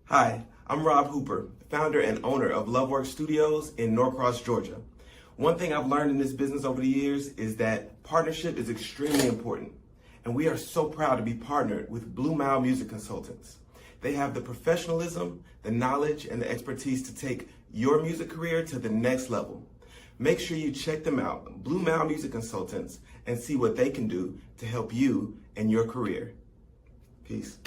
Hi, I'm Rob Hooper, founder and owner of Loveworks Studios in Norcross, Georgia. One thing I've learned in this business over the years is that partnership is extremely important, and we are so proud to be partnered with Blue Mile Music Consultants. They have the professionalism, the knowledge, and the expertise to take your music career to the next level. Make sure you check them out, Blue Mile Music Consultants, and see what they can do to help you in your career. Peace.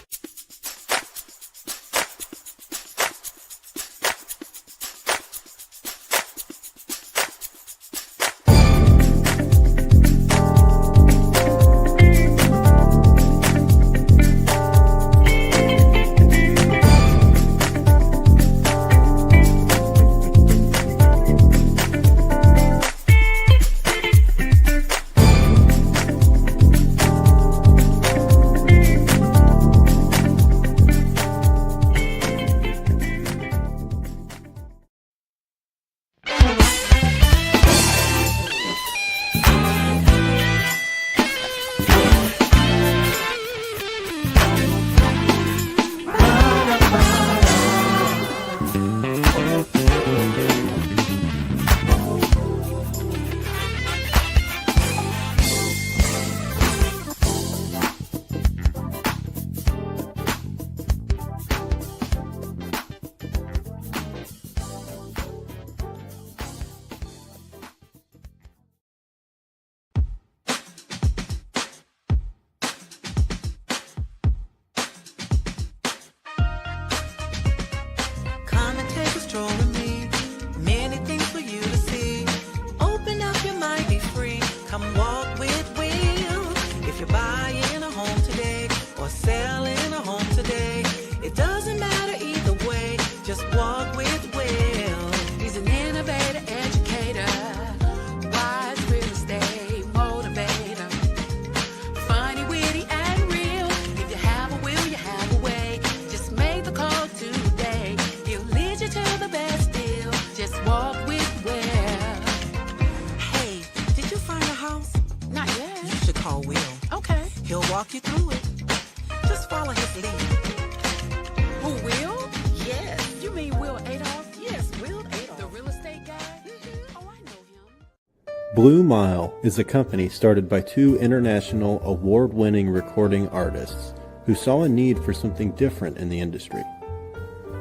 Blue Mile is a company started by two international award-winning recording artists who saw a need for something different in the industry.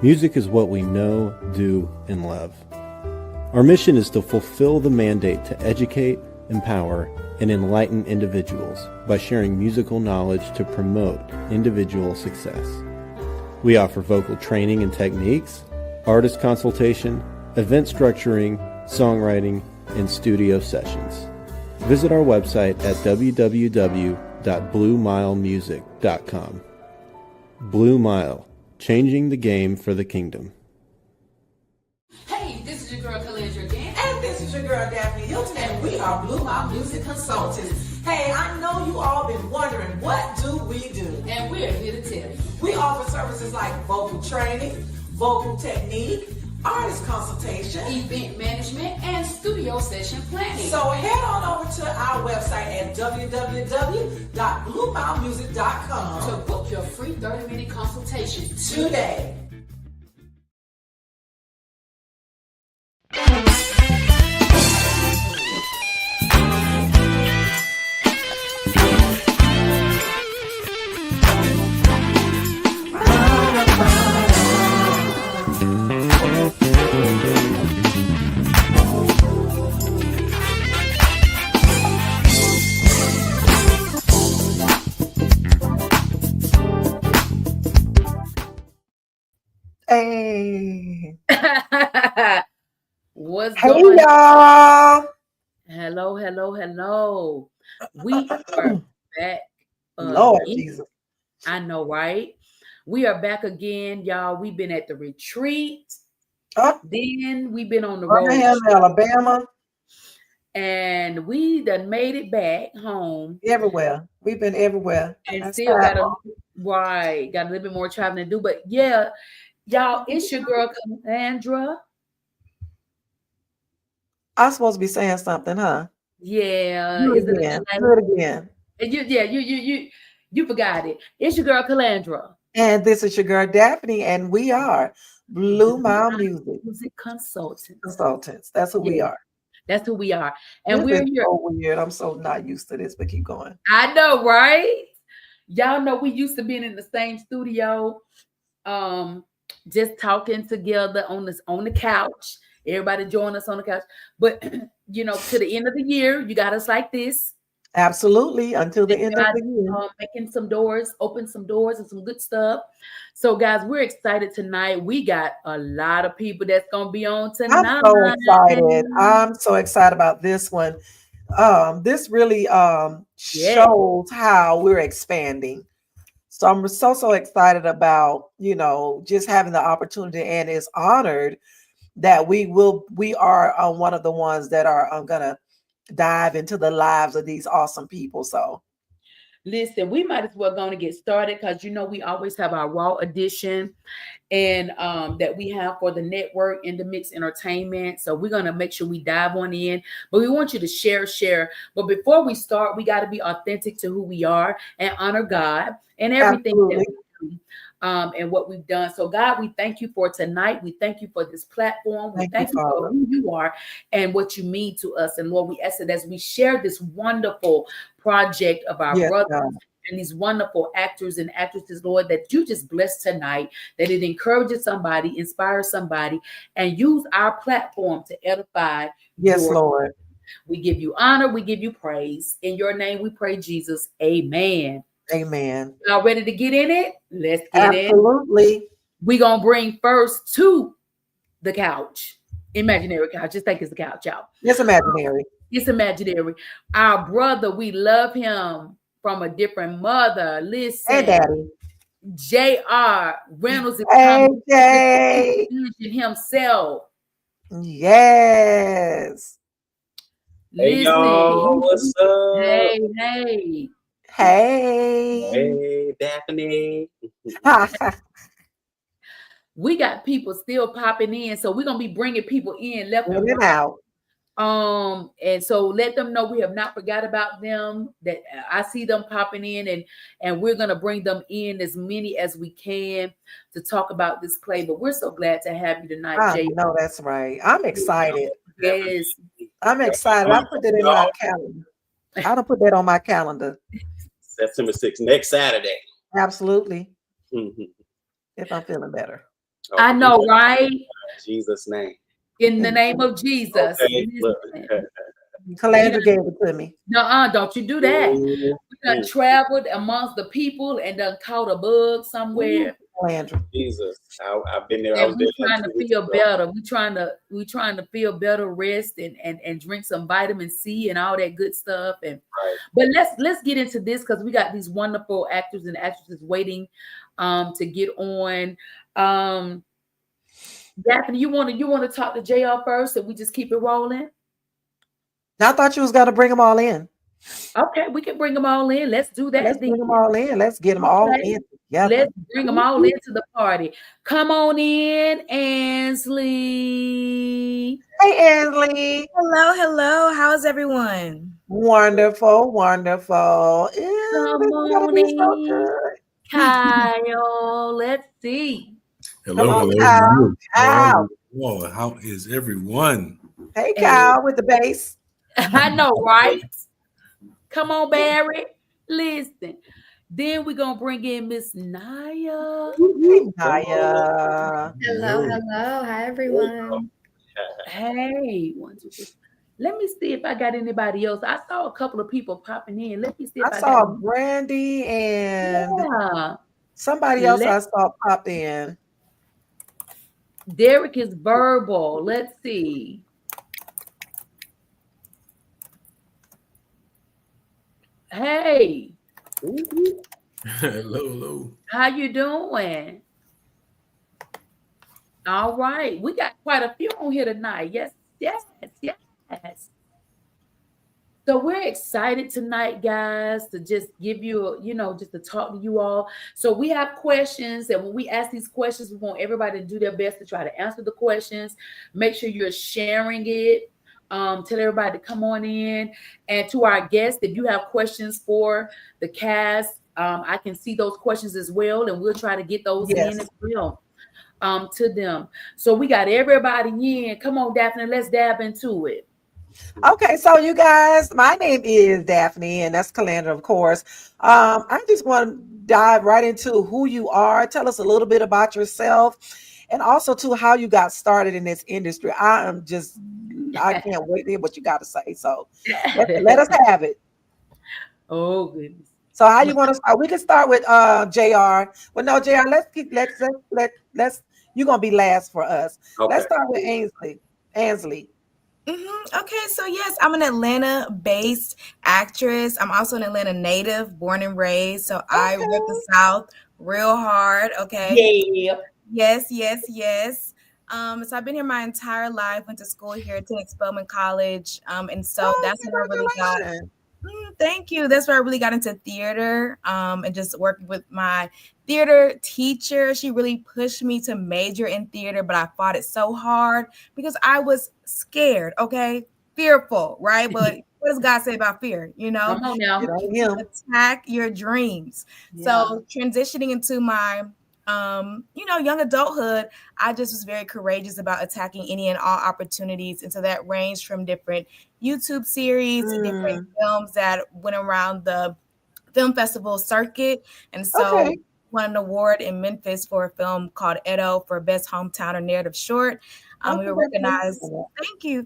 Music is what we know, do, and love. Our mission is to fulfill the mandate to educate, empower, and enlighten individuals by sharing musical knowledge to promote individual success. We offer vocal training and techniques, artist consultation, event structuring, songwriting, and studio sessions. Visit our website at www.bluemilemusic.com. Blue Mile, changing the game for the kingdom. Hey, this is your girl Calandra again. And this is your girl Daphne Hilton, and we are Blue Mile Music Consultants. Hey, I know you all been wondering, what do we do? And we're here to tell you. We offer services like vocal training, vocal technique, artist consultation, event management, and studio session planning. So head on over to our website at www.bluemilemusic.com to book your free 30-minute consultation today. Hey. What's Hey, going y'all. Hello. We are back. Lord Jesus. I know, right? We are back again, y'all. We've been at the retreat. Then we've been on the road. Alabama. And we done made it back home. Everywhere. We've been everywhere. And That's still right. got a little bit more traveling to do. But yeah, y'all, it's your girl Calandra. I'm supposed to be saying something, huh? Yeah. Do it again. You forgot it. It's your girl Calandra. And this is your girl Daphne, and we are Blue Mile Music Consultants. That's who we are. That's who we are. And This we're is here. so weird. I'm so not used to this, but keep going. I know, right? Y'all know we used to being in the same studio, just talking together on the couch. Everybody join us on the couch. But you know, to the end of the year, you got us like this. Absolutely, until the end of the year. Making some doors, open some doors and some good stuff. So, guys, we're excited tonight. We got a lot of people that's going to be on tonight. I'm so excited. I'm so excited about this one. This really shows how we're expanding. So I'm so excited about, just having the opportunity, and is honored that we are one of the ones that are gonna dive into the lives of these awesome people. So listen, we might as well go to get started, because we always have our raw edition and that we have for the network in the Mix Entertainment. So we're gonna make sure we dive on in, but we want you to share. But before we start, we got to be authentic to who we are and honor God and everything that we do, and what we've done. So God, we thank you for tonight. We thank you for this platform. We thank you for who you are and what you mean to us. And Lord, we ask that as we share this wonderful project of our brothers and these wonderful actors and actresses, Lord, that you just bless tonight, that it encourages somebody, inspires somebody, and use our platform to edify. Yes, Lord. We give you honor. We give you praise. In your name we pray, Jesus. Amen. Amen. Y'all ready to get in it? Let's get in. Absolutely. We're going to bring first to the couch. Imaginary couch. Just think it's a couch, y'all. It's imaginary. It's imaginary. Our brother, we love him from a different mother. Listen. Hey, Daddy. JR Reynolds is coming. Hey, himself. Yes. Hey, y'all. What's up? Hey. Hey, Daphne. We got people still popping in, so we're gonna be bringing people in left and right. Out. And so let them know we have not forgot about them, that I see them popping in, and we're gonna bring them in as many as we can to talk about this play. But we're so glad to have you tonight, Jay. No, that's right. I'm excited. Yes, I'm excited. I put that in my calendar. I don't put that on my calendar. September 6th, next Saturday. Absolutely. If I'm feeling better. Oh, I know, right? In Jesus' name. In the name of Jesus. Okay. Calandra gave it to me. No, don't you do that. We done traveled amongst the people and done caught a bug somewhere. Calandra. Jesus, I've been there. And we're trying to feel better. We're trying to feel better, rest and drink some vitamin C and all that good stuff. And but let's get into this, because we got these wonderful actors and actresses waiting to get on. Daphne, you want to talk to JR first, and we just keep it rolling? I thought you was gonna bring them all in. Okay, we can bring them all in. Let's do that. Let's bring them all in. Let's get them all in together. Let's bring them all into the party. Come on in, Ansley. Hey, Ansley. Hello. How's everyone? Wonderful. Come on in, Kyle. Let's see. Hello. Kyle. How is everyone? Hey, Kyle, with the bass. I know, right? Come on, Barry. Listen. Then we're going to bring in Miss Naya. Hey, Naya. Hello. Hi, everyone. Hey. 1, 2, 3. Let me see if I got anybody else. I saw a couple of people popping in. Let me see if I saw got Brandy and somebody else I saw pop in. Derek is verbal. Let's see. Hey. Hello. How you doing? All right. We got quite a few on here tonight. Yes. So we're excited tonight, guys, to just give you, just to talk to you all. So we have questions, and when we ask these questions, we want everybody to do their best to try to answer the questions. Make sure you're sharing it. Tell everybody to come on in. And to our guests, if you have questions for the cast I can see those questions as well, and we'll try to get those Yes. in as well to them. So we got everybody in. Come on, Daphne, let's dab into it. Okay, so you guys, my name is Daphne, and that's Calandra, of course. I just want to dive right into who you are. Tell us a little bit about yourself, and also to how you got started in this industry. I can't wait to hear what you got to say. So let us have it. Oh goodness. So how you want to start? We can start with JR. Well, no, JR, let's you're gonna be last for us. Okay. Let's start with Ansley. Okay, so yes, I'm an Atlanta-based actress. I'm also an Atlanta native, born and raised. So I rep the South real hard. Okay. Yeah. Yes, yes, yes. So I've been here my entire life. Went to school here, attended Spelman College. And so that's when I really got. Congratulations. Thank you. That's where I really got into theater, and just working with my theater teacher. She really pushed me to major in theater, but I fought it so hard because I was scared, okay? Fearful, right? But what does God say about fear? You know, Come on now. It ain't him. attack your dreams. Yeah. So transitioning into my young adulthood, I just was very courageous about attacking any and all opportunities. And so that ranged from different YouTube series, different films that went around the film festival circuit. And so Okay. won an award in Memphis for a film called Edo for Best Hometown or Narrative Short. We were recognized.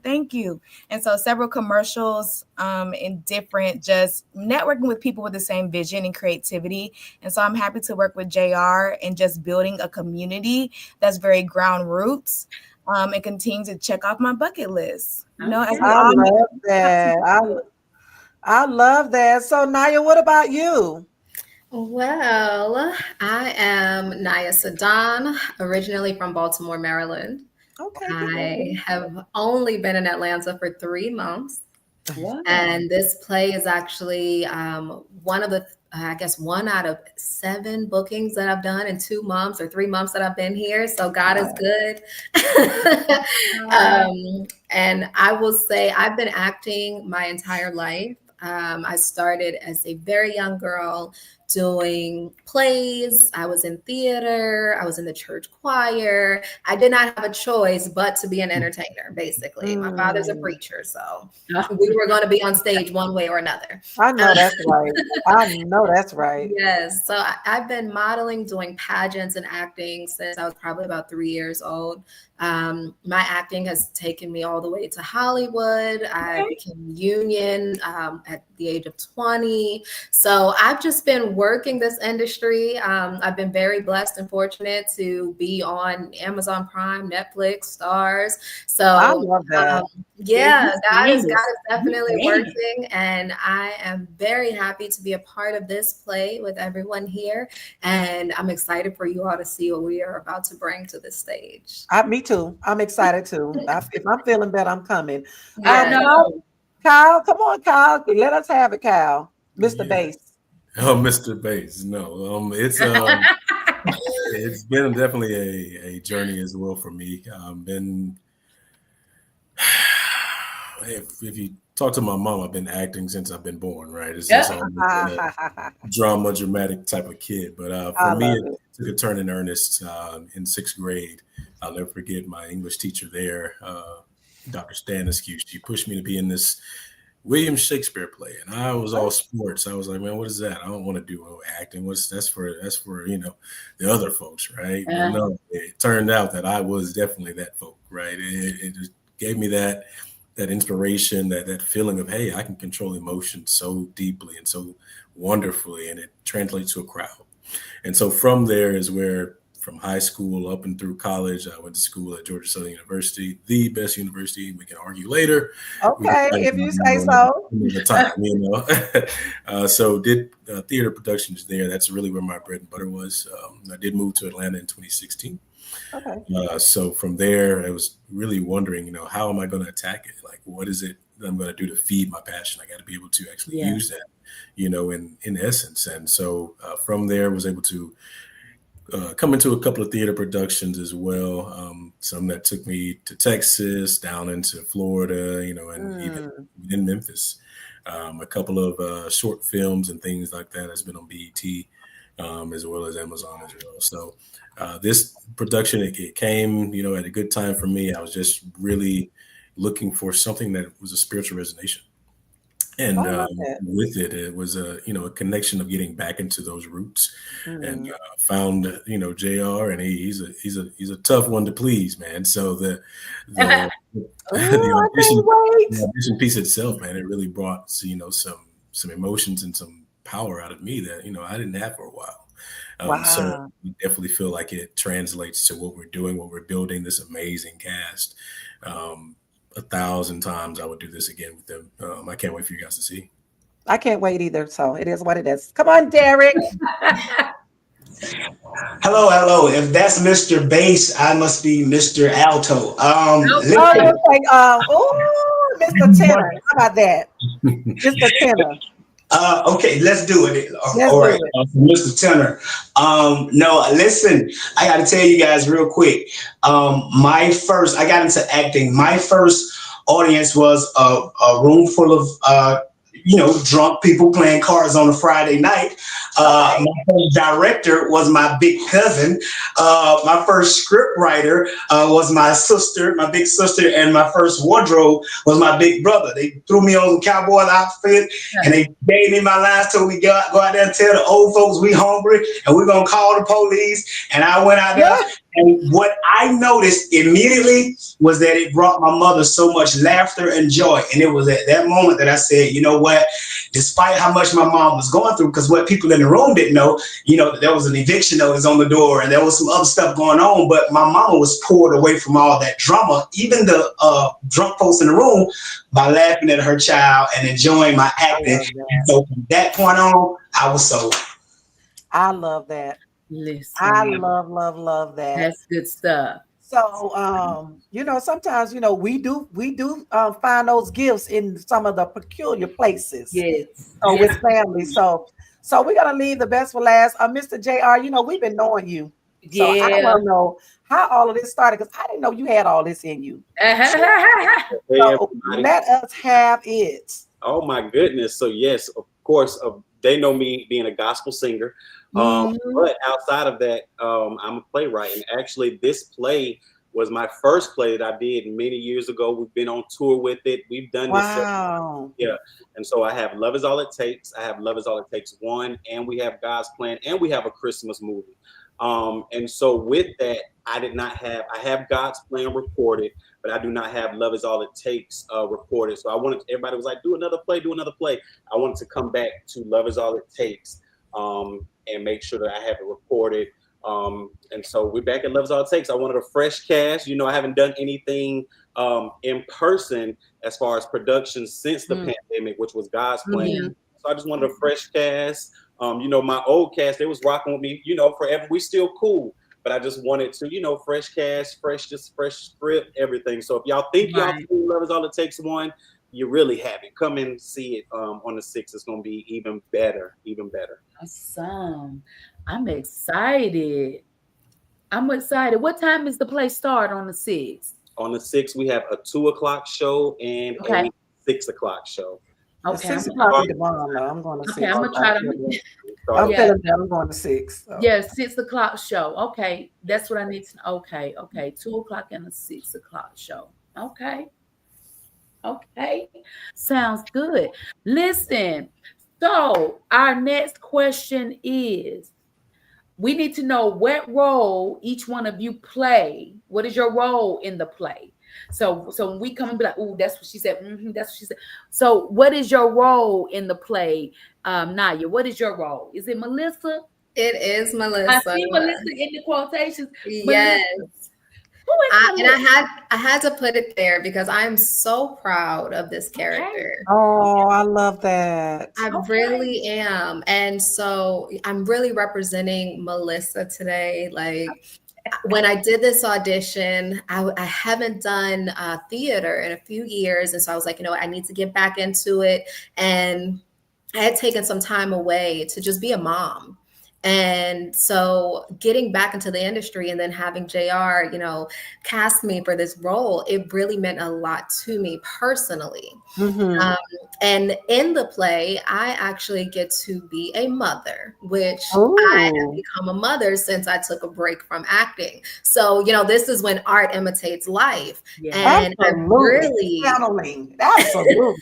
Thank you. And so several commercials in different, just networking with people with the same vision and creativity. And so I'm happy to work with JR and just building a community that's very ground roots, and continue to check off my bucket list. You know, as we I all know. love that. I love that. So Naya, what about you? Well, I am Naya Sadan, originally from Baltimore, Maryland. Okay. I have only been in Atlanta for 3 months. Wow. And this play is actually one of the, I guess, 1 out of 7 bookings that I've done in 2 months or 3 months that I've been here. So God is good. And I will say I've been acting my entire life. I started as a very young girl doing plays. I was in theater. I was in the church choir. I did not have a choice but to be an entertainer, basically. My father's a preacher, so we were going to be on stage one way or another. I know that's right. I know that's right. Yes. So I've been modeling, doing pageants and acting since I was probably about 3 years old. My acting has taken me all the way to Hollywood. I became union at the age of 20. So I've just been working this industry. I've been very blessed and fortunate to be on Amazon Prime, Netflix, Stars. So I love that. God is definitely working, and I am very happy to be a part of this play with everyone here. And I'm excited for you all to see what we are about to bring to the stage. Me too. I'm excited too. If I'm feeling better, I'm coming. Kyle, come on, Kyle. Let us have it, Kyle. Mr. Bass. Oh, Mr. Bass. No, it's been definitely a journey as well for me. If you talk to my mom, I've been acting since I've been born, right? It's just always been a dramatic type of kid. But for me, it took a turn in earnest in 6th grade. I'll never forget my English teacher there, Dr. Staniscu. She pushed me to be in this William Shakespeare play, and I was all sports. I was like, man, what is that? I don't want to do acting. That's for the other folks, right? But no, it turned out that I was definitely that folk, right? It just gave me that inspiration, that feeling of, hey, I can control emotion so deeply and so wonderfully, and it translates to a crowd. And so from there is where, from high school up and through college, I went to school at Georgia Southern University, the best university. We can argue later. Okay, if you say so. The time, you know. So did theater productions there. That's really where my bread and butter was. I did move to Atlanta in 2016. Okay. So from there, I was really wondering, how am I going to attack it? Like, what is it that I'm going to do to feed my passion? I got to be able to actually use that, in essence. And so from there, was able to come into a couple of theater productions as well. Some that took me to Texas, down into Florida, and even in Memphis. A couple of short films and things like that has been on BET, as well as Amazon as well. So this production, it came, at a good time for me. I was just really looking for something that was a spiritual resonation. And with it, it was a connection of getting back into those roots, and found JR, and he's a tough one to please, man. So the audition piece itself, man, it really brought some emotions and some power out of me that I didn't have for a while. So we definitely feel like it translates to what we're doing, what we're building, this amazing cast. 1,000 times I would do this again with them. I can't wait for you guys to see. I can't wait either. So it is what it is. Come on, Derek. Hello. If that's Mr. Bass, I must be Mr. Alto. Mr. Tenor. How about that? Mr. Tenor. Okay, let's do it. All right, Mr. Tenor. No, listen, I got to tell you guys real quick. I got into acting. My first audience was a room full of drunk people playing cards on a Friday night. My first director was my big cousin. My first script writer was my sister, my big sister, and my first wardrobe was my big brother. They threw me on the cowboy outfit and they gave me my lines, told me go out there and tell the old folks we hungry and we're gonna call the police. And I went out there. And what I noticed immediately was that it brought my mother so much laughter and joy. And it was at that moment that I said, you know what, despite how much my mom was going through, because what people in the room didn't know, there was an eviction notice on the door and there was some other stuff going on. But my mama was pulled away from all that drama, even the drunk folks in the room, by laughing at her child and enjoying my acting. So from that point on, I was sold. I love that. Listen, I love that. That's good stuff. So, sometimes, we do find those gifts in some of the peculiar places. Yes. With family. So we're going to leave the best for last. Mr. JR, we've been knowing you. So I want to know how all of this started, because I didn't know you had all this in you. So let us have it. Oh, my goodness. So, yes, of course, they know me being a gospel singer. But outside of that, I'm a playwright. And actually, this play was my first play that I did many years ago. We've been on tour with it. We've done this. Wow. Yeah. And so I have Love Is All It Takes. I have Love Is All It Takes 1. And we have God's Plan. And we have a Christmas movie. And so with that, I have God's Plan recorded, but I do not have Love Is All It Takes recorded. So everybody was like, do another play. I wanted to come back to Love Is All It Takes. And make sure that I have it recorded. And so we're back at Love Is All It Takes. I wanted a fresh cast. I haven't done anything in person as far as production since the pandemic, which was God's Plan. So I just wanted a fresh cast. My old cast, they was rocking with me, forever. We still cool. But I just wanted to, fresh cast, fresh script, everything. So if y'all think y'all seen Love Is All It Takes 1, you really have it. Come and see it on the 6th. It's going to be even better. Awesome. I'm excited. What time is the play start on the 6th? On the 6th, we have a 2:00 show and a 6:00 show. Okay. 6 o'clock be tomorrow, though. I'm going to 6. Okay, I'm going to try to. feeling that. I'm going to 6. So. Yeah, 6 o'clock show. Okay. That's what I need to know. Okay. 2:00 and a 6 o'clock show. Okay. Sounds good. Listen, so our next question is, we need to know what role each one of you play. What is your role in the play? So when we come and be like, "Ooh, that's what she said." That's what she said. So what is your role in the play, Naya? What is your role? Is it Melissa? It is Melissa. I see Melissa in the quotations. Yes. Melissa. I had to put it there because I'm so proud of this character. Oh, I love that. I really am. And so I'm really representing Melissa today. Like when I did this audition, I haven't done theater in a few years. And so I was like, I need to get back into it. And I had taken some time away to just be a mom. And so getting back into the industry and then having JR, cast me for this role, it really meant a lot to me personally. Mm-hmm. And in the play, I actually get to be a mother, which I have become a mother since I took a break from acting. So, this is when art imitates life. Yeah. And absolutely. I really channeling. Absolutely.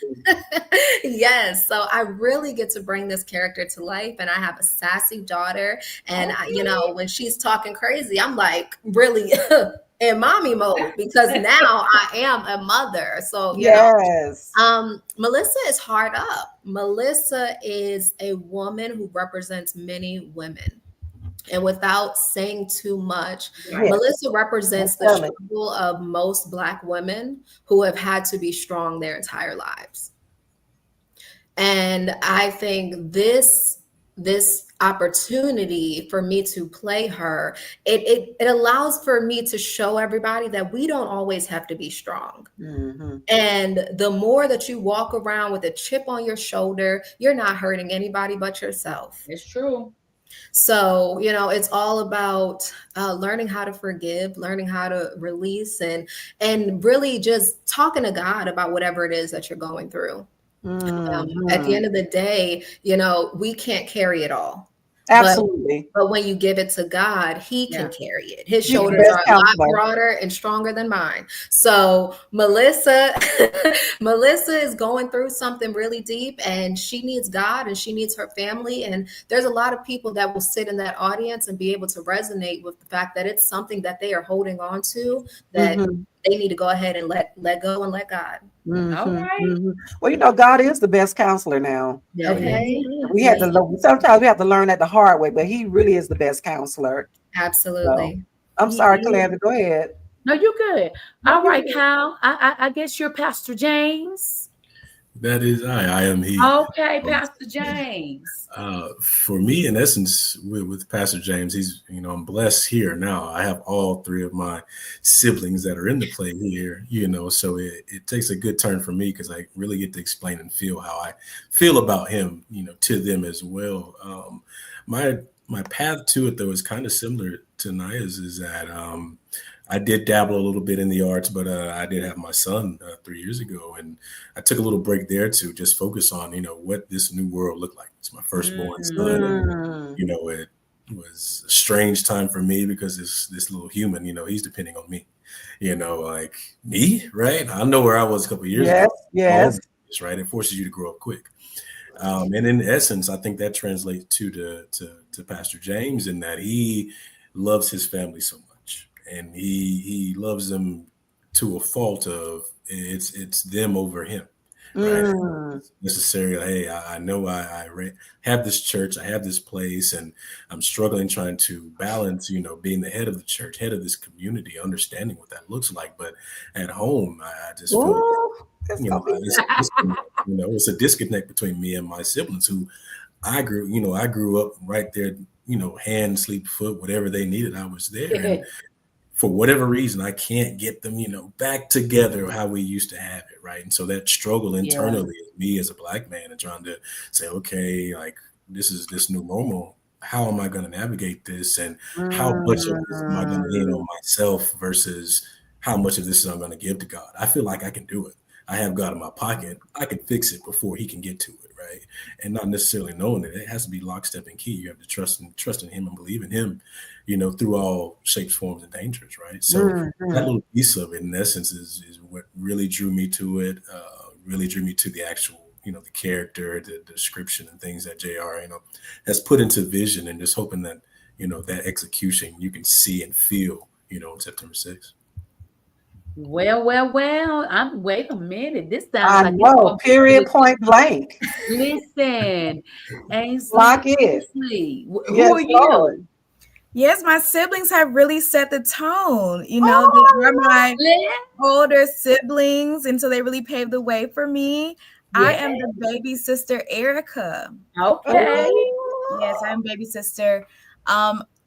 yes. So I really get to bring this character to life. And I have a sassy daughter. And when she's talking crazy, I'm like really in mommy mode because now I am a mother. So, yes. Melissa is hard up. Melissa is a woman who represents many women. And without saying too much, Yes. Melissa represents the struggle of most Black women who have had to be strong their entire lives. And I think this opportunity for me to play her, it allows for me to show everybody that we don't always have to be strong. Mm-hmm. And the more that you walk around with a chip on your shoulder, you're not hurting anybody but yourself. It's true. So, it's all about learning how to forgive, learning how to release, and really just talking to God about whatever it is that you're going through. Mm-hmm. At the end of the day, we can't carry it all. Absolutely. But when you give it to God, He can carry it. His He's shoulders are a lot broader and stronger than mine. So Melissa is going through something really deep, and she needs God and she needs her family. And there's a lot of people that will sit in that audience and be able to resonate with the fact that it's something that they are holding on to, that they need to go ahead and let go and let God. Mm-hmm. All right. Mm-hmm. Well, God is the best counselor now. Okay. We had to sometimes we have to learn that the hard way, but He really is the best counselor. Absolutely. So, I'm sorry, Clanda, go ahead. No, you're good. All right, Kyle. I guess you're Pastor James. That is I am he. Okay, Pastor James. For me, in essence, with Pastor James, he's, I'm blessed here now. I have all three of my siblings that are in the play here, so it takes a good turn for me because I really get to explain and feel how I feel about him, to them as well. My path to it, though, is kind of similar to Naya's, is that I did dabble a little bit in the arts, but I did have my son 3 years ago, and I took a little break there to just focus on, what this new world looked like. It's my firstborn son, and, it was a strange time for me because this little human, he's depending on me, like me, right? I know where I was a couple of years ago. Yes. Right. It forces you to grow up quick. And in essence, I think that translates to Pastor James in that he loves his family so much. And he loves them to a fault of it's them over him, right? Necessarily, hey, I know I have this church, I have this place, and I'm struggling trying to balance, being the head of the church, head of this community, understanding what that looks like. But at home, I just feel it's a disconnect between me and my siblings who I grew up right there, hand, sleep, foot, whatever they needed, I was there. And for whatever reason, I can't get them, back together how we used to have it, right? And so that struggle internally, me as a Black man, and trying to say, okay, like this is this new normal. How am I going to navigate this, and how much of this am I going to lean on myself versus how much of this is I'm going to give to God? I feel like I can do it. I have God in my pocket. I can fix it before He can get to it, right? And not necessarily knowing that it has to be lockstep and key. You have to trust in Him and believe in Him, through all shapes, forms, and dangers, right? So that little piece of it, in essence, is what really drew me to it. Really drew me to the actual, the character, the description, and things that JR, has put into vision, and just hoping that, that execution you can see and feel, on September 6th. Well. Wait a minute. This sounds like period, point blank. Listen, Ainsley, Lock it. Who are you? Yes, my siblings have really set the tone. They're my older siblings, and so they really paved the way for me. Yeah. I am the baby sister, Erica. Okay. Yes, I'm baby sister.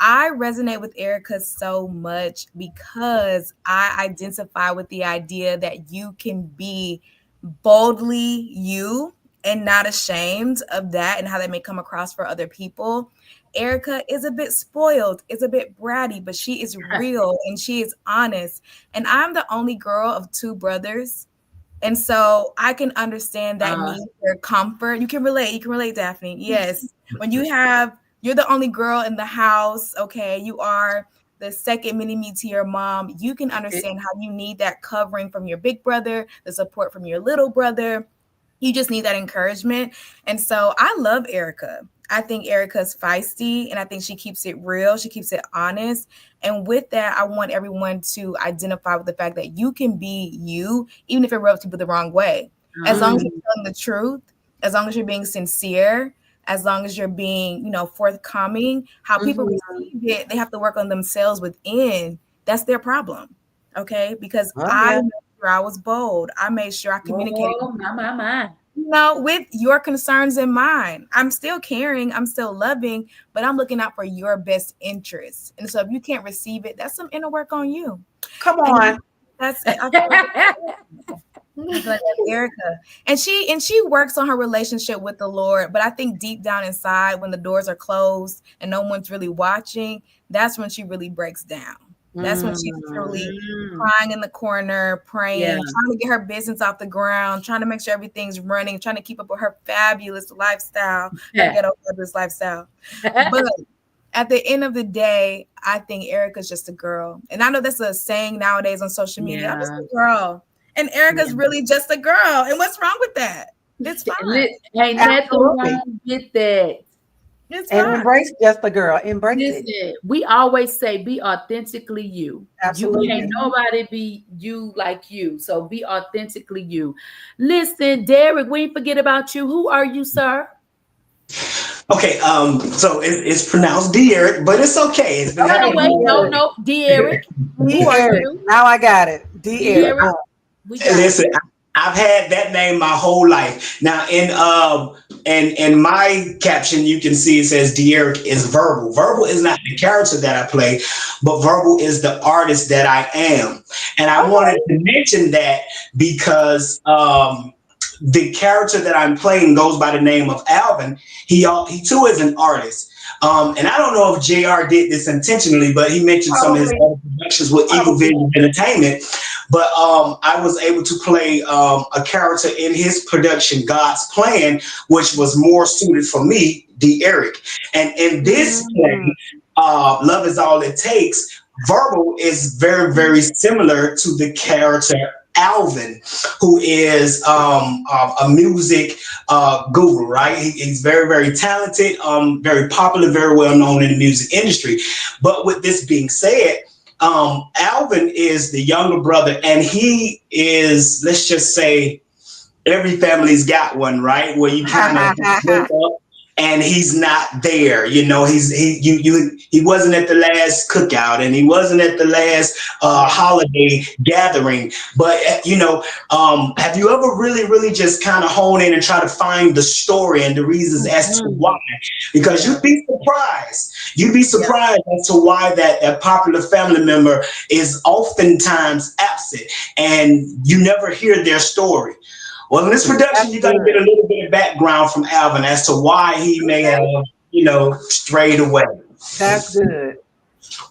I resonate with Erica so much because I identify with the idea that you can be boldly you and not ashamed of that and how that may come across for other people. Erica is a bit spoiled, is a bit bratty, but she is real and she is honest. And I'm the only girl of 2 brothers. And so I can understand that need for comfort. You can relate, Daphne. Yes. When you're the only girl in the house, okay, you are the second mini-me to your mom. You can understand how you need that covering from your big brother, the support from your little brother. You just need that encouragement. And so I love Erica. I think Erica's feisty and I think she keeps it real. She keeps it honest. And with that, I want everyone to identify with the fact that you can be you, even if it rubs people the wrong way. As long as you're telling the truth, as long as you're being sincere, as long as you're being, forthcoming, how people receive it, they have to work on themselves within. That's their problem. Okay. Because I made sure I was bold. I made sure I communicated. With your concerns in mind. I'm still caring, I'm still loving, but I'm looking out for your best interests. And so if you can't receive it, that's some inner work on you. Come on. That's it. I feel like that's Erica. And she works on her relationship with the Lord, but I think deep down inside, when the doors are closed and no one's really watching, that's when she really breaks down. That's when she's truly crying in the corner, praying, trying to get her business off the ground, trying to make sure everything's running, trying to keep up with her fabulous lifestyle, her ghetto fabulous lifestyle. But at the end of the day, I think Erica's just a girl. And I know that's a saying nowadays on social media. I'm just a girl. And Erica's really just a girl. And what's wrong with that? It's fine. Ain't nothing wrong with that. And embrace just the girl. Embrace it. We always say be authentically you. Absolutely. You can't nobody be you like you. So be authentically you. Listen, Derek, we ain't forget about you. Who are you, sir? Okay, so it's pronounced Derek, but it's okay. It's No, Derek. Who are you? Now I got it. Derek. Listen, I've had that name my whole life. Now in my caption, you can see it says Derek is Verbal. Verbal is not the character that I play, but Verbal is the artist that I am. And I wanted to mention that because the character that I'm playing goes by the name of Alvin. He too is an artist. And I don't know if JR did this intentionally, but he mentioned some of his other productions with Eagle Vision Entertainment. But I was able to play a character in his production, God's Plan, which was more suited for me, Eric. And in this play, Love Is All It Takes, Verbal is very, very similar to the character Alvin, who is a music guru, right? He's very, very talented, very popular, very well known in the music industry. But with this being said, Alvin is the younger brother, and he is, let's just say, every family's got one, right? Where you kind of look up and he's not there. He wasn't at the last cookout, and he wasn't at the last holiday gathering. But have you ever really just kind of hone in and try to find the story and the reasons as to why? Because you'd be surprised. You'd be surprised as to why that popular family member is oftentimes absent, and you never hear their story. Well, in this production, you're going to get a little bit of background from Alvin as to why he may have, strayed away. That's good.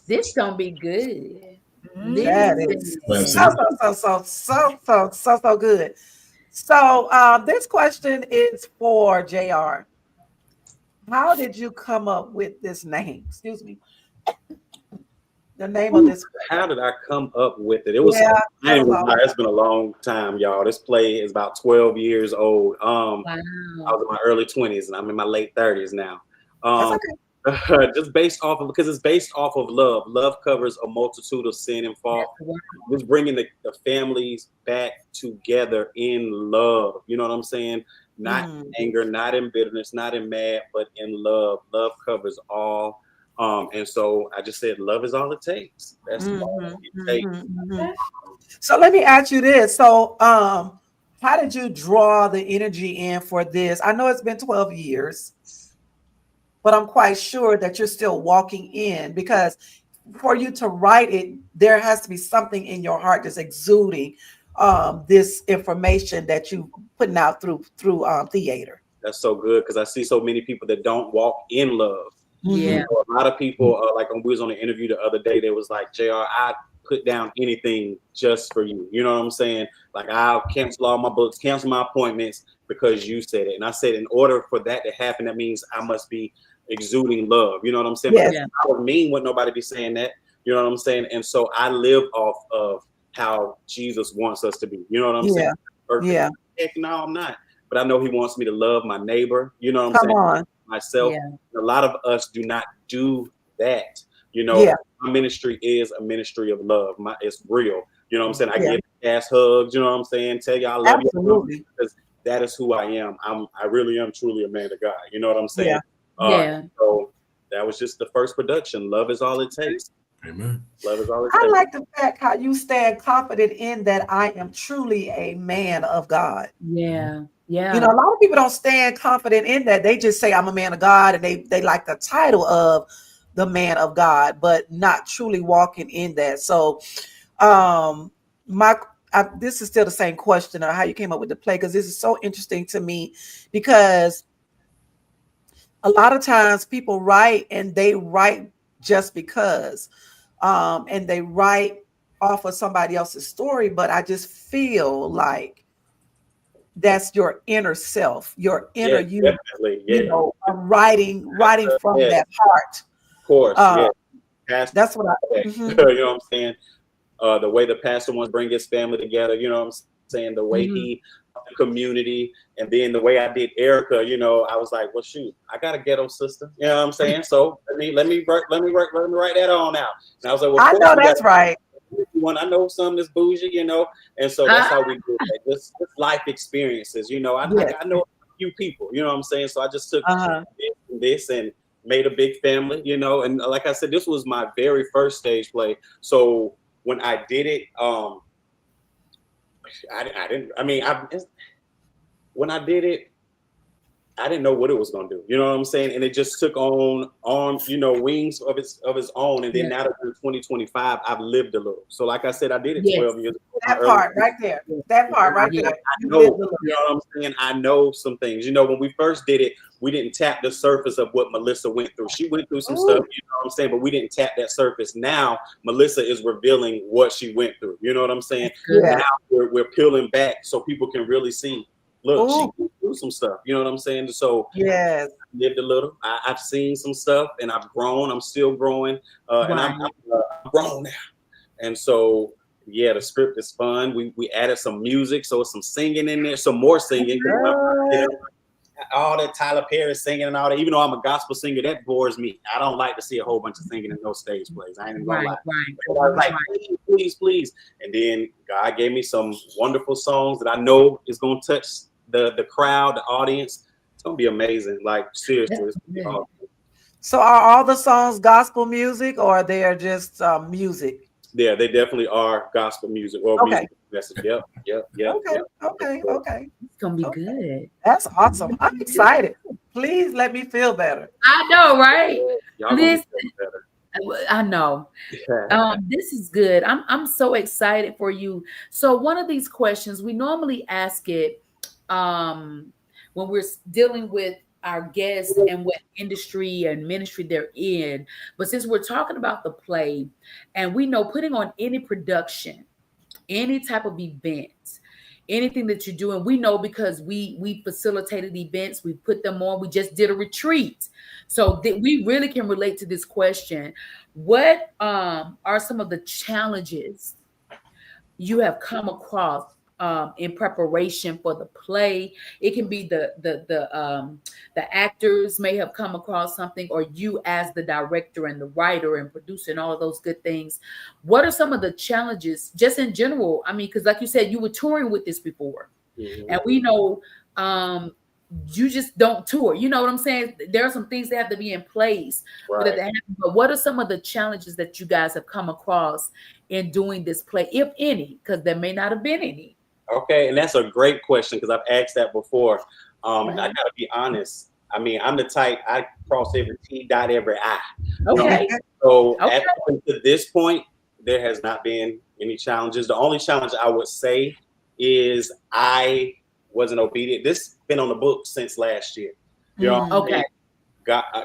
This gonna be good. That is so good. So this question is for JR. How did you come up with this name? Excuse me. The name of this play. How did I come up with it? It was it's been a long time, y'all. This play is about 12 years old. Wow. I was in my early 20s and I'm in my late 30s now. Just based off of, because it's based off of love. Love covers a multitude of sin and fault. It's bringing the families back together in love. You know what I'm saying? Not in anger, not in bitterness, not in mad, but in love. Love covers all. And so I just said, love is all it takes. That's all it takes. So let me ask you this. So how did you draw the energy in for this? I know it's been 12 years, but I'm quite sure that you're still walking in, because for you to write it, there has to be something in your heart that's exuding this information that you putting out through theater. That's so good, because I see so many people that don't walk in love. Yeah. You know, a lot of people, like when we was on the interview the other day, they was like, JR, I put down anything just for you. You know what I'm saying? Like, I'll cancel all my books, cancel my appointments because you said it. And I said, in order for that to happen, that means I must be exuding love. You know what I'm saying? Yes. Because I would mean what nobody be saying that. You know what I'm saying? And so I live off of how Jesus wants us to be. You know what I'm saying? Perfect. Yeah. Heck no, I'm not. But I know he wants me to love my neighbor. You know what I'm Come saying? on. Myself. Yeah. A lot of us do not do that. You know, my ministry is a ministry of love. It's real. You know what I'm saying? I give ass hugs. You know what I'm saying? Tell you I love you. Because that is who I am. I really am truly a man of God. You know what I'm saying? So that was just the first production. Love is all it takes. Amen. Love is all it takes. I like the fact how you stand confident in that I am truly a man of God. Yeah. Yeah. You know, a lot of people don't stand confident in that. They just say I'm a man of God, and they like the title of the man of God, but not truly walking in that. So this is still the same question of how you came up with the play, because this is so interesting to me, because a lot of times people write and they write just because, and they write off of somebody else's story. But I just feel like that's your inner self, your inner you. You know, writing from that heart. Of course, that's what I. You know what I'm saying? The way the pastor wants to bring his family together. You know what I'm saying? The way he the community, and then the way I did Erica. You know, I was like, well, shoot, I got a ghetto sister. You know what I'm saying? So let me write that on out. And I was like, well, I know that's right. I know some that's bougie, you know, and so that's how we do that. Just life experiences, you know. I know a few people, you know what I'm saying. So I just took this and made a big family, you know. And like I said, this was my very first stage play. So when I did it, when I did it, I didn't know what it was gonna do. You know what I'm saying? And it just took on you know, wings of its own. And then now that we're 2025, I've lived a little. So like I said, I did it 12 years ago. That part right there. That part right there. I know, you know what I'm saying? I know some things. You know, when we first did it, we didn't tap the surface of what Melissa went through. She went through some stuff, you know what I'm saying? But we didn't tap that surface. Now Melissa is revealing what she went through. You know what I'm saying? Now we're peeling back so people can really see. Look, she went through some stuff. You know what I'm saying? So I lived a little. I've seen some stuff, and I've grown. I'm still growing, and I'm grown now. And so, the script is fun. We added some music, so some singing in there, some more singing. All that Tyler Perry singing and all that. Even though I'm a gospel singer, that bores me. I don't like to see a whole bunch of singing in those stage plays. I ain't even gonna lie. I was like, please. And then God gave me some wonderful songs that I know is gonna touch the crowd, the audience. It's gonna be amazing. Like seriously. So are all the songs gospel music, or they're just music? Yeah, they definitely are gospel music. Well, music message. Yep. Okay. It's gonna be good. That's awesome. I'm excited. Please let me feel better. I know, right? Listen, I know. This is good. I'm so excited for you. So one of these questions, we normally ask it when we're dealing with our guests and what industry and ministry they're in. But since we're talking about the play, and we know putting on any production, any type of event, anything that you're doing, we know because we facilitated events, we put them on, we just did a retreat. So that we really can relate to this question. What are some of the challenges you have come across in preparation for the play? It can be the actors may have come across something, or you as the director and the writer and producer and all of those good things. What are some of the challenges just in general? I mean, because like you said, you were touring with this before, and we know you just don't tour. You know what I'm saying? There are some things that have to be in place for that to happen. But what are some of the challenges that you guys have come across in doing this play, if any? Because there may not have been any. Okay, and that's a great question because I've asked that before. I gotta be honest. I mean, I'm the type, I cross every T, dot every I. Okay. So up to this point, there has not been any challenges. The only challenge I would say is I wasn't obedient. This been on the book since last year. You know, Okay.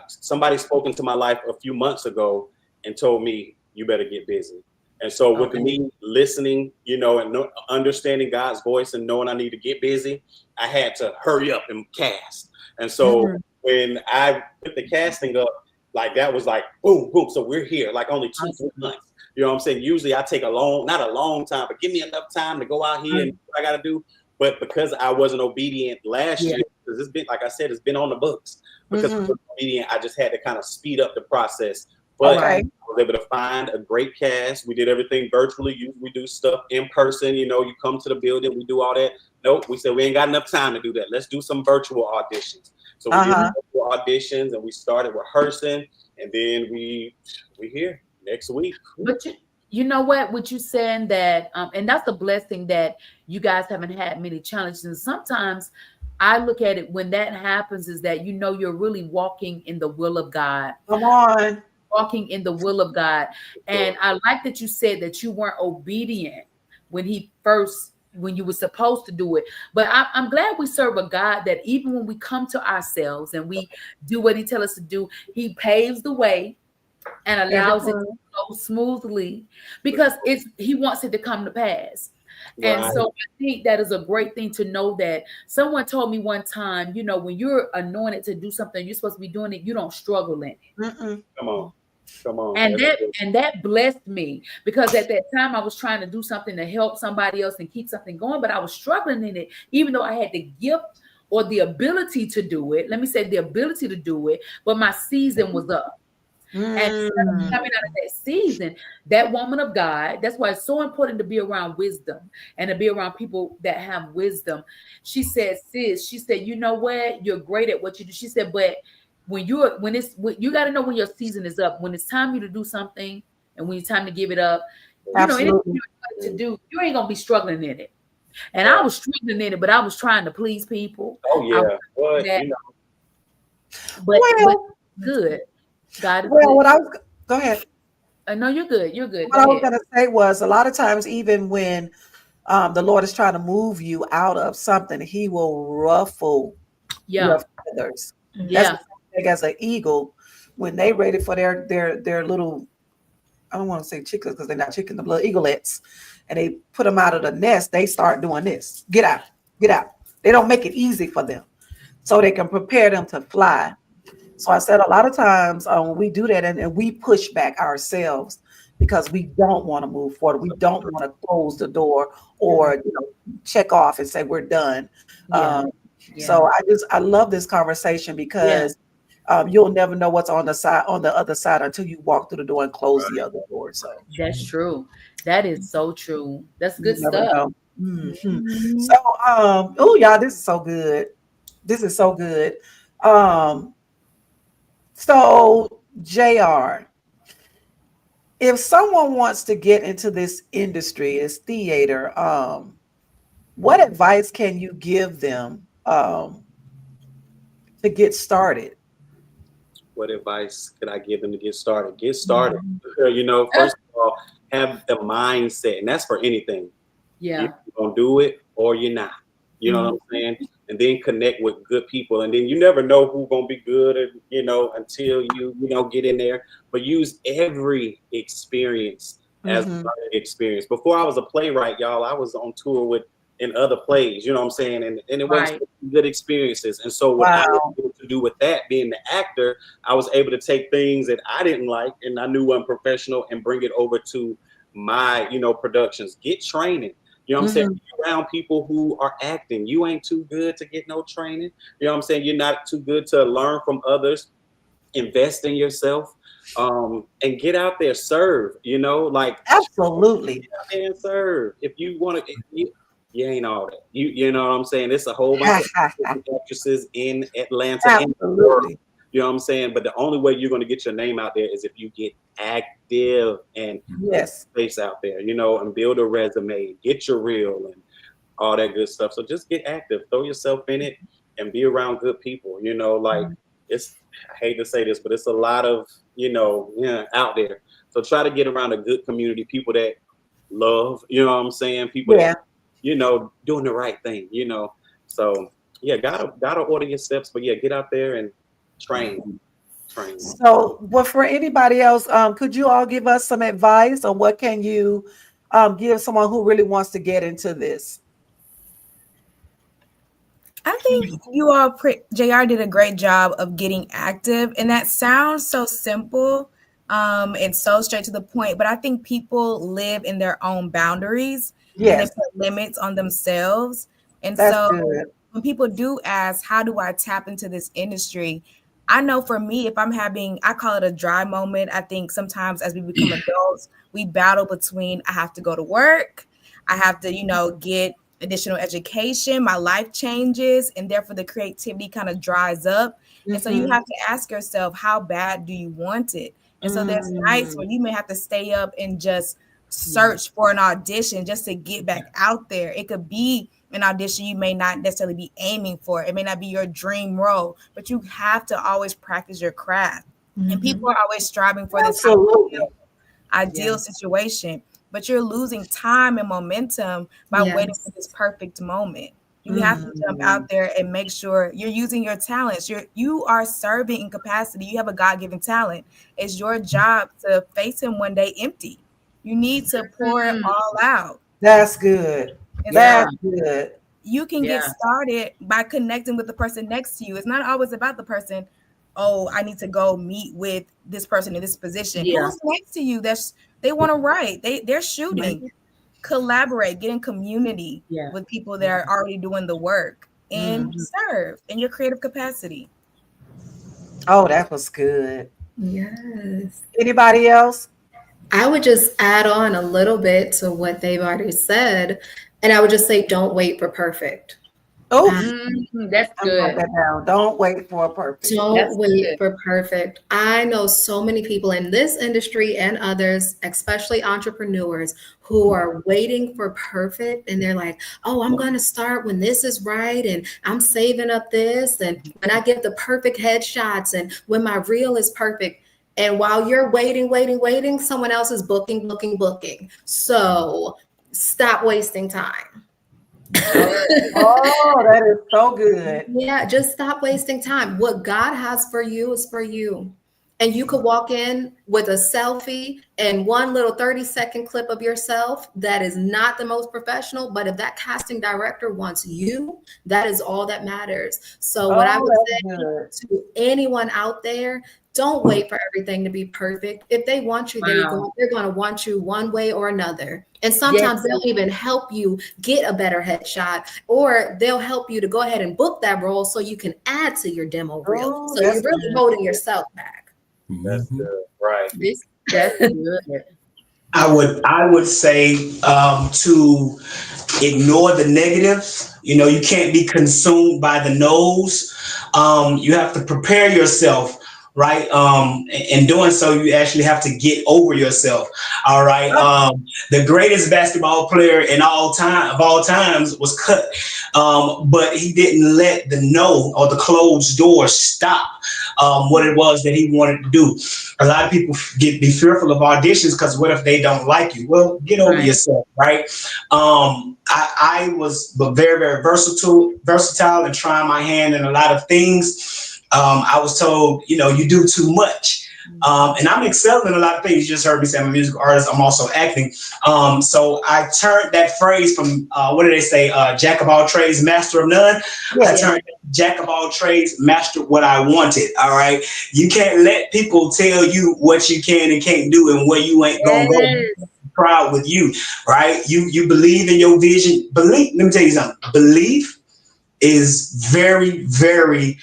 Somebody spoke into my life a few months ago and told me you better get busy. And so with me listening, you know, and understanding God's voice and knowing I need to get busy, I had to hurry up and cast. And so when I put the casting up, like that was like boom, boom. So we're here, like only 2-3 months. You know what I'm saying? Usually I take not a long time, but give me enough time to go out here and do what I got to do. But because I wasn't obedient last year, because it's been, like I said, it's been on the books. Because I wasn't obedient, I just had to kind of speed up the process. But I was able to find a great cast. We did everything virtually. We do stuff in person. You know, you come to the building, we do all that. Nope, we said we ain't got enough time to do that. Let's do some virtual auditions. So we did virtual auditions, and we started rehearsing, and then we here next week. But you know what you saying that, and that's the blessing that you guys haven't had many challenges. And sometimes I look at it when that happens is that, you know, you're really walking in the will of God. Come on. Walking in the will of God. And I like that you said that you weren't obedient when you were supposed to do it. But I'm glad we serve a God that even when we come to ourselves and we do what he tells us to do, he paves the way and allows it to go smoothly because he wants it to come to pass. And so I think that is a great thing to know that someone told me one time, you know, when you're anointed to do something, you're supposed to be doing it, you don't struggle in it. Come on. And that blessed me because at that time I was trying to do something to help somebody else and keep something going, but I was struggling in it, even though I had the gift or the ability to do it. Let me say the ability to do it, but my season was up. And coming out of that season, that woman of God, that's why it's so important to be around wisdom and to be around people that have wisdom. She said, sis, she said, you know what? You're great at what you do. She said, but you got to know when your season is up, when it's time for you to do something and when it's time to give it up, you know, anything you're to do, you ain't going to be struggling in it. And I was struggling in it, but I was trying to please people. Oh, yeah. But good. God is good. Go ahead. No, you're good. You're good. What I was going to say was a lot of times, even when the Lord is trying to move you out of something, he will ruffle your feathers. That's like as an eagle, when they ready for their little, I don't want to say chickens because they're not chickens, the little eaglets, and they put them out of the nest, they start doing this. Get out. They don't make it easy for them so they can prepare them to fly. So I said a lot of times when we do that and we push back ourselves because we don't want to move forward. We don't want to close the door or check off and say we're done. So I love this conversation because you'll never know what's on the other side until you walk through the door and close the other door. So that's true. That is so true. That's good stuff. So y'all, this is so good. So JR, if someone wants to get into this industry, this theater, what advice can you give them to get started? What advice could I give them to get started? Get started. First of all, have the mindset, and that's for anything. Yeah. You're going to do it or you're not. You know what I'm saying? And then connect with good people. And then you never know who's going to be good, until you get in there. But use every experience as a learning experience. Before I was a playwright, y'all, I was on tour in other plays, you know what I'm saying? And it wasn't good experiences. And so what I was able to do with that, being the actor, I was able to take things that I didn't like and I knew weren't professional and bring it over to my, productions. Get training. You know what I'm saying? Be around people who are acting. You ain't too good to get no training. You know what I'm saying? You're not too good to learn from others. Invest in yourself. And get out there, serve, absolutely. Get out there and serve. If you want to, you ain't all that. You know what I'm saying? It's a whole bunch of actresses in Atlanta. Absolutely. You know what I'm saying? But the only way you're going to get your name out there is if you get active and space out there, and build a resume, get your reel and all that good stuff. So just get active, throw yourself in it and be around good people. It's, I hate to say this, but it's a lot of, out there. So try to get around a good community, people that love, you know what I'm saying? People that, doing the right thing, So yeah, gotta order your steps, but yeah, get out there and train. So, well, for anybody else, could you all give us some advice on what can you give someone who really wants to get into this? I think you all, JR did a great job of getting active, and that sounds so simple and so straight to the point, but I think people live in their own boundaries and they put limits on themselves. And so when people do ask, how do I tap into this industry? I know for me, if I'm having, I call it a dry moment. I think sometimes as we become adults, we battle between, I have to go to work, I have to, get additional education, my life changes, and therefore the creativity kind of dries up. And so you have to ask yourself, how bad do you want it? And so there's nights where you may have to stay up and just search for an audition just to get back out there. It could be an audition you may not necessarily be aiming for. It may not be your dream role, but you have to always practice your craft. And people are always striving for this ideal situation, but you're losing time and momentum by waiting for this perfect moment. You have to jump out there and make sure you're using your talents. You are serving in capacity. You have a God-given talent. It's your job to face him one day empty. You need to pour it all out. That's good. That's good. You can get started by connecting with the person next to you. It's not always about the person. Oh, I need to go meet with this person in this position. Who's next to you? They want to write. They're shooting. Collaborate, get in community with people that are already doing the work and serve in your creative capacity. Oh, that was good. Yes. Anybody else? I would just add on a little bit to what they've already said. And I would just say, don't wait for perfect. Oh, that's good. Don't wait for perfect. Don't wait for perfect. I know so many people in this industry and others, especially entrepreneurs, who are waiting for perfect. And they're like, oh, I'm going to start when this is right. And I'm saving up this. And when I get the perfect headshots and when my reel is perfect. And while you're waiting, someone else is booking. So stop wasting time. Oh, that is so good. Yeah, just stop wasting time. What God has for you is for you. And you could walk in with a selfie and one little 30-second clip of yourself that is not the most professional, but if that casting director wants you, that is all that matters. So what I would say to anyone out there, don't wait for everything to be perfect. If they want you, they're going to want you one way or another. And sometimes they'll even help you get a better headshot, or they'll help you to go ahead and book that role so you can add to your demo reel. So you're really holding yourself back. That's good. Right. That's good. I would say to ignore the negative. You can't be consumed by the no's. You have to prepare yourself. Right. In doing so, you actually have to get over yourself. All right. The greatest basketball player of all times was cut. But he didn't let the no or the closed door stop what it was that he wanted to do. A lot of people be fearful of auditions because what if they don't like you? Well, get over yourself. Right. I was very, very versatile and trying my hand in a lot of things. I was told, you do too much. And I'm excelling in a lot of things. You just heard me say I'm a musical artist. I'm also acting. So I turned that phrase from, what do they say? Jack of all trades, master of none. I turned jack of all trades, master what I wanted. All right. You can't let people tell you what you can and can't do and where you ain't going to go. Proud with you. Right. You believe in your vision. Let me tell you something. Belief is very, very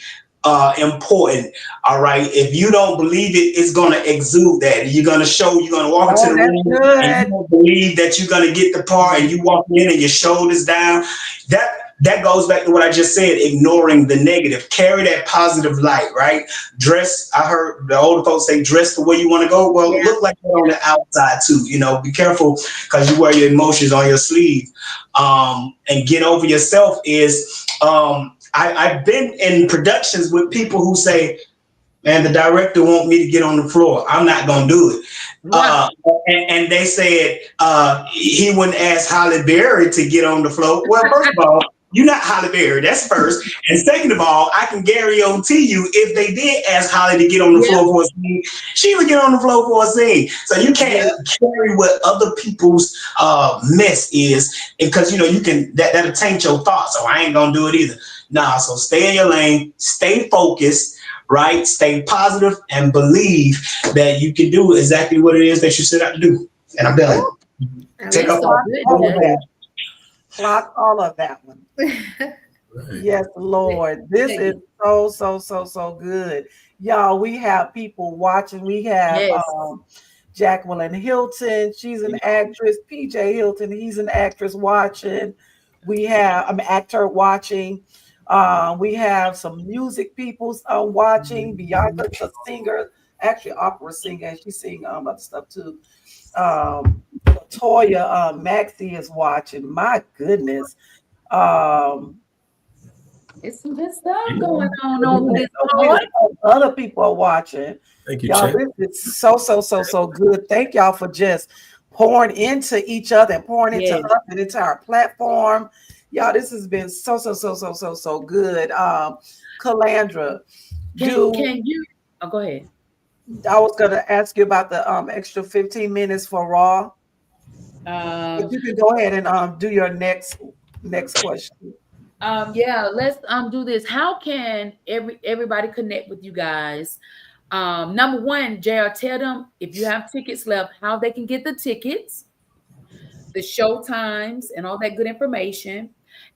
important. All right. If you don't believe it, it's going to exude that. You're going to walk into the room and you don't believe that you're going to get the part and you walk in and your shoulders down. That goes back to what I just said, ignoring the negative. Carry that positive light, right? Dress. I heard the older folks say dress the way you want to go. Well, look like that on the outside too. Be careful because you wear your emotions on your sleeve. And get over yourself is I've been in productions with people who say, and the director want me to get on the floor. I'm not gonna do it. Wow. And they said he wouldn't ask Halle Berry to get on the floor. Well, first of all, you're not Halle Berry. That's first. And second of all, I can guarantee you, if they did ask Halle to get on the floor for a scene, she would get on the floor for a scene. So you can't carry what other people's mess is, because you can that'll taint your thoughts. So I ain't gonna do it either. Nah. So stay in your lane. Stay focused. Right? Stay positive and believe that you can do exactly what it is that you set out to do. And I'm done. Take up all of that. Clock all of that one. Yes, Lord. This is so good. Y'all, we have people watching. We have Jacqueline Hilton. She's an actress. PJ Hilton, he's an actress watching. We have an actor watching. We have some music people watching. Bianca, the singer, actually opera singer, and she sing other stuff too. Toya Maxie is watching. My goodness. It's some good stuff going on over this. Other people are watching. Thank you, y'all. Chet. This is so good. Thank y'all for just pouring into each other and pouring into us and into our platform. Y'all, this has been so good. Calandra, can you go ahead? I was gonna ask you about the extra 15 minutes for Raw. But you can go ahead and do your next question. Let's do this. How can everybody connect with you guys? Number one, JR, tell them if you have tickets left, how they can get the tickets, the show times, and all that good information.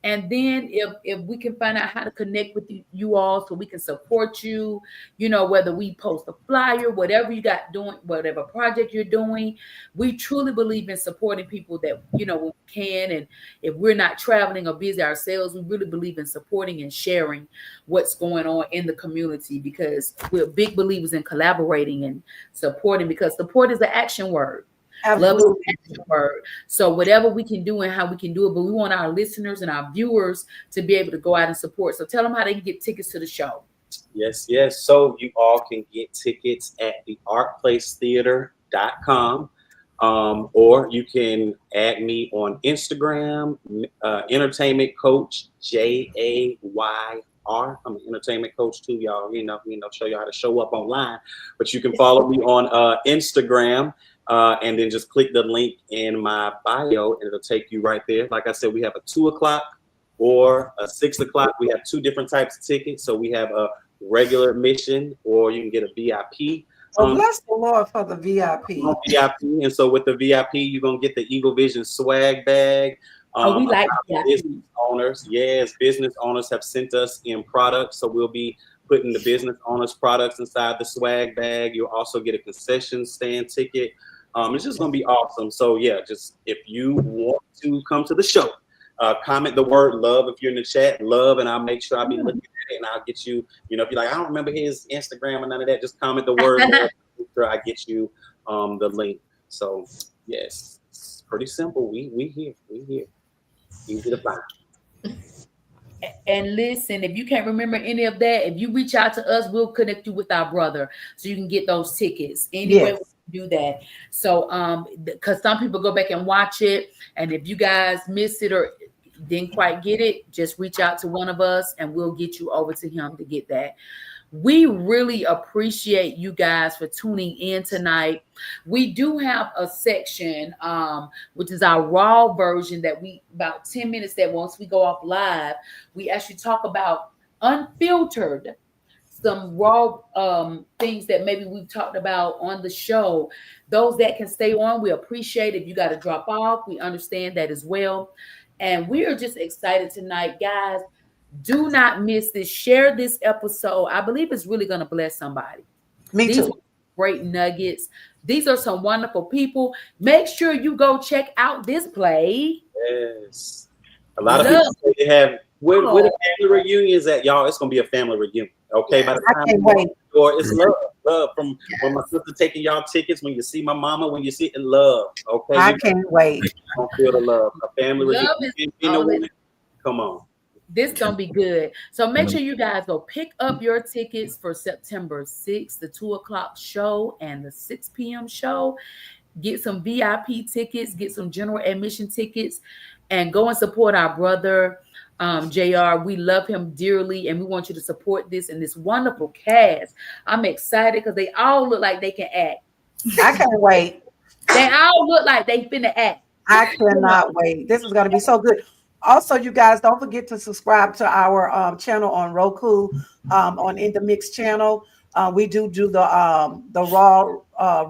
And then if we can find out how to connect with you all so we can support you, whether we post a flyer, whatever you got doing, whatever project you're doing, we truly believe in supporting people that, when we can. And if we're not traveling or busy ourselves, we really believe in supporting and sharing what's going on in the community, because we're big believers in collaborating and supporting, because support is the action word. Absolutely. Love is the action word. So whatever we can do and how we can do it, but we want our listeners and our viewers to be able to go out and support. So tell them how they can get tickets to the show. Yes. So you all can get tickets at theartplacetheater.com, or you can add me on Instagram, entertainment coach JAYR. I'm an entertainment coach too, y'all. Show you how to show up online. But you can follow me on Instagram. And then just click the link in my bio and it'll take you right there. Like I said, we have a 2:00 or a 6:00. We have two different types of tickets. So we have a regular admission, or you can get a VIP. Bless the Lord for the VIP. And so with the VIP, you're going to get the Eagle Vision swag bag. We like business owners. Yes, business owners have sent us in products. So we'll be putting the business owners' products inside the swag bag. You'll also get a concession stand ticket. It's just going to be awesome. So just if you want to come to the show, comment the word love if you're in the chat, love, and I'll make sure I'll be looking at it and I'll get you, if you're like, I don't remember his Instagram or none of that, just comment the word love. Make sure I get you the link. So yes, it's pretty simple. We here. Easy to find. And listen, if you can't remember any of that, if you reach out to us, we'll connect you with our brother so you can get those tickets. Anyway, we do that. So because some people go back and watch it, and if you guys miss it or didn't quite get it, just reach out to one of us and we'll get you over to him to get that. We really appreciate you guys for tuning in tonight. We do have a section, which is our raw version, that we about 10 minutes that once we go off live, we actually talk about unfiltered, some raw things that maybe we've talked about on the show. Those that can stay on, we appreciate it. If you got to drop off, we understand that as well. And we are just excited tonight, guys. Do not miss this. Share this episode. I believe it's really going to bless somebody. These are great nuggets. These are some wonderful people. Make sure you go check out this play. Yes. A lot of people say they have where the family reunions at, y'all. It's going to be a family reunion. Okay. By the time I can't wait. It's love from when my sister taking y'all tickets, when you see my mama, when you see it in love. Okay. I can't wait. Don't feel the love. A family love reunion. Come on. This gonna be good. So make sure you guys go pick up your tickets for September 6th, the 2:00 show and the 6 p.m. show. Get some VIP tickets, get some general admission tickets, and go and support our brother, JR. We love him dearly, and we want you to support this and this wonderful cast. I'm excited because they all look like they can act. I can't wait. They all look like they finna act. I cannot wait. This is going to be so good. Also, you guys, don't forget to subscribe to our channel on Roku, on In the Mix channel. We do the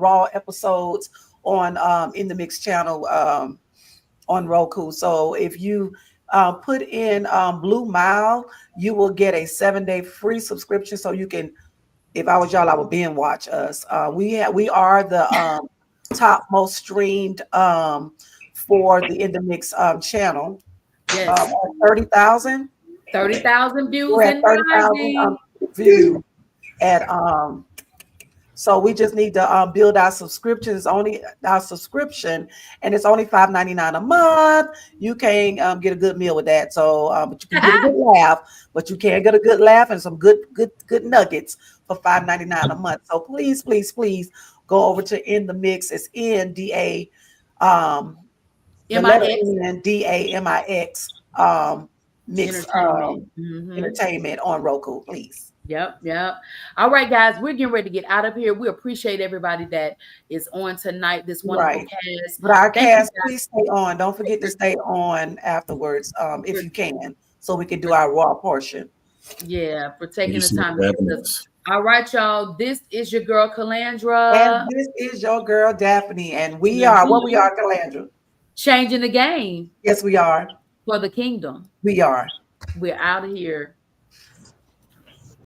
raw episodes on In the Mix channel on Roku. So if you put in Blue Mile, you will get a 7-day free subscription. So you can, if I was y'all, I would binge watch us. We are the top most streamed for the In the Mix channel. Yes. 30,000 views. We're at 30,000 views. At so we just need to build our subscriptions. Only our subscription, and it's only $5.99 a month. You can get a good meal with that. So, but you can get a good laugh. But you can get a good laugh and some good nuggets for $5.99 a month. So please go over to In the Mix. It's NDA. The letter NDAMIX Mix Entertainment on Roku, please. Yep. All right, guys, we're getting ready to get out of here. We appreciate everybody that is on tonight. This wonderful cast. But our cast, please stay on. Don't forget to stay on afterwards, if you can, so we can do our raw portion. Yeah, for taking the time. All right, y'all. This is your girl Calandra, and this is your girl Daphne, and we are Calandra. Changing the game. Yes, we are. For the kingdom. We are. We're out of here.